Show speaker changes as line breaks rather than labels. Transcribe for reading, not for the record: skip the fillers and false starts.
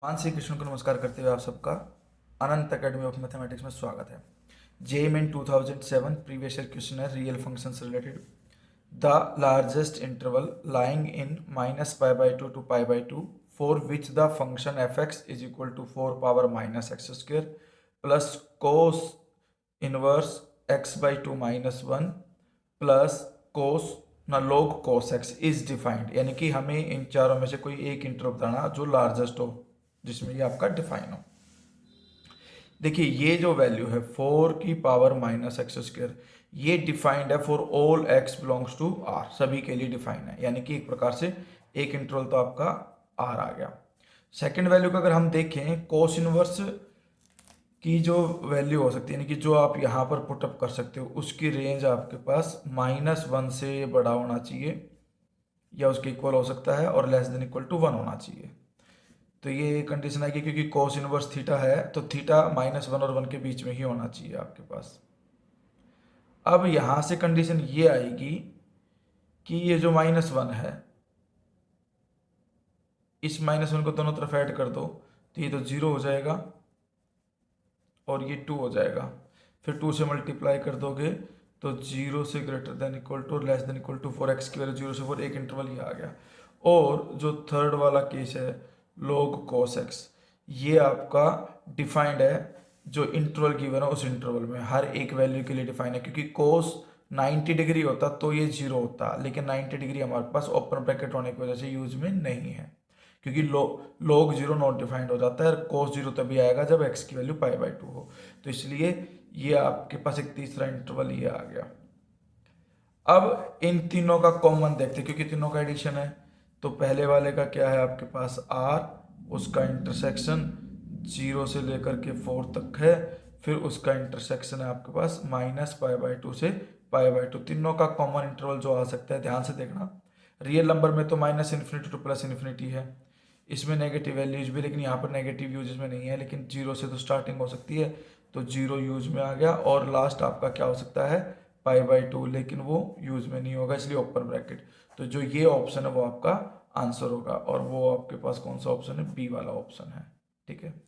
भगवान श्री कृष्ण को नमस्कार करते हुए आप सबका अनंत अकेडमी ऑफ मैथमेटिक्स में स्वागत है। JEE main 2007 previous year question है real functions related. The largest interval lying in -π/2 to π/2 for which the function f x is equal to 4⁻x² plus cos inverse x/2 -1 plus cos ना log cos x is defined, यानी कि हमें इन चारों में से कोई एक इंटरवल बताना जो लार्जेस्ट हो, जिसमें ये आपका डिफाइन हो। देखिए ये जो वैल्यू है 4⁻⁻x², ये डिफाइंड है for all x belongs to r, सभी के लिए डिफाइन है, यानी कि एक प्रकार से एक इंटरवल तो आपका r आ गया। सेकंड वैल्यू का अगर हम देखें, कोस इनवर्स की जो वैल्यू हो सकती है, यानी कि जो आप यहाँ पर पुटअप कर सकते हो, उसकी रेंज आपके पास -1 से बड़ा होना चाहिए या उसके इक्वल हो सकता है और लेस देन इक्वल टू 1 होना चाहिए। तो ये कंडीशन आएगी क्योंकि कोस इनवर्स थीटा है तो थीटा -1 और 1 के बीच में ही होना चाहिए आपके पास। अब यहाँ से कंडीशन ये आएगी कि ये जो -1 है, इस -1 को दोनों तरफ ऐड कर दो तो ये तो 0 हो जाएगा और ये 2 हो जाएगा। फिर 2 से मल्टीप्लाई कर दोगे तो 0 से greater than equal to less than equal to 4x की वैल्यू 0 से 4, एक इंटरवल ही आ गया। और जो थर्ड वाला केस है log cos x, ये आपका डिफाइंड है, जो इंटरवल गिवन है उस इंटरवल में हर एक वैल्यू के लिए डिफाइन है, क्योंकि cos 90 डिग्री होता तो ये 0 होता, लेकिन 90 डिग्री हमारे पास ओपन ब्रैकेट होने की वजह से यूज में नहीं है, क्योंकि log 0 नॉट डिफाइंड हो जाता है और cos 0 तभी आएगा जब x की वैल्यू π/2 हो। तो इसलिए ये आपके पास एक तीसरा इंटरवल ये आ गया। अब इन तीनों का कॉमन देखते हैं क्योंकि तीनों का एडिशन है। तो पहले वाले का क्या है आपके पास r, उसका इंटरसेक्शन 0 से लेकर के 4 तक है, फिर उसका इंटरसेक्शन है आपके पास -π/2 से π/2। तीनों का कॉमन इंटरवल जो आ सकता है, ध्यान से देखना, रियल नंबर में तो -∞ टू +∞ है, इसमें नेगेटिव वैल्यूज भी, लेकिन यहाँ पर नेगेटिव यूज में नहीं है, लेकिन 0 से तो स्टार्टिंग हो सकती है तो 0 यूज में आ गया। और लास्ट आपका क्या हो सकता है π/2, लेकिन वो यूज में नहीं होगा इसलिए ओपन ब्रैकेट। तो जो ये ऑप्शन है वो आपका आंसर होगा और वो आपके पास कौन सा ऑप्शन है, बी वाला ऑप्शन है। ठीक है।